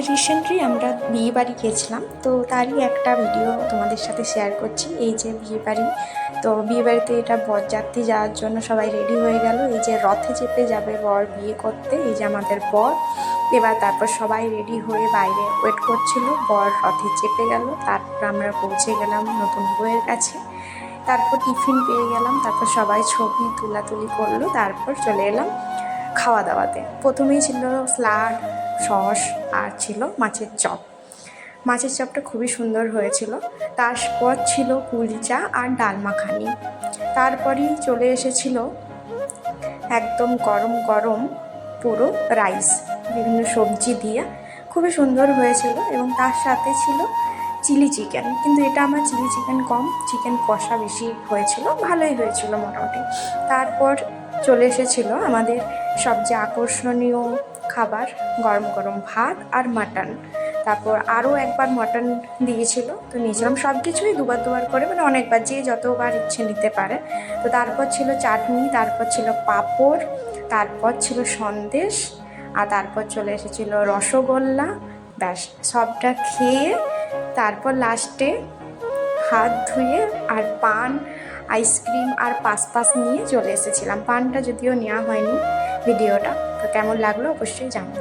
Recently আমরা বিয়ে বাড়ি গিয়েছিলাম, তো তারই একটা ভিডিও তোমাদের সাথে শেয়ার করছি। এই যে বিয়ে বাড়ি, তো বিয়ে বাড়িতে এটা বরযাত্রী যাওয়ার জন্য সবাই রেডি হয়ে গেল। এই যে রথে চেপে যাবে বর বিয়ে করতে, এই যে আমাদের বর। এবার তারপর সবাই রেডি হয়ে বাইরে ওয়েট করছিল, বর রথে চেপে গেল। তারপর আমরা পৌঁছে গেলাম নতুন বউয়ের কাছে। তারপর টিফিন পেয়ে গেলাম, তারপর সবাই ছবি তুলাতুলি করলো। তারপর চলে এলাম খাওয়া দাওয়াতে। প্রথমেই ছিল স্যালাড, সস, আর ছিল মাছের চপ। মাছের চপটা খুবই সুন্দর হয়েছিল। তারপর ছিল কুলচা আর ডাল মাখানি। তারপরেই চলে এসেছিল একদম গরম গরম পুরো রাইস, বিভিন্ন সবজি দিয়ে খুবই সুন্দর হয়েছিল। এবং তার সাথে ছিল চিলি চিকেন, কিন্তু এটা আমার চিলি চিকেন কম, চিকেন কষা বেশি হয়েছিল, ভালোই হয়েছিল মোটামুটি। তারপর চলে এসেছিল আমাদের সবচেয়ে আকর্ষণীয় খাবার, গরম গরম ভাত আর মাটন। তারপর আরও একবার মাটন দিয়েছিল, তো নিয়েছিলাম সব কিছুই দুবার দুবার করে, মানে অনেকবার, যে যতবার ইচ্ছে নিতে পারে। তো তারপর ছিল চাটনি, তারপর ছিল পাঁপড়, তারপর ছিল সন্দেশ, আর তারপর চলে এসেছিল রসগোল্লা। ব্যাস, সবটা খেয়ে তারপর লাস্টে হাত ধুয়ে আর পান, আইসক্রিম আর পাস নিয়ে চলে এসেছিলাম। পানটা যদিও নেওয়া হয়নি ভিডিওটা, তো কেমন লাগলো অবশ্যই জানাবেন।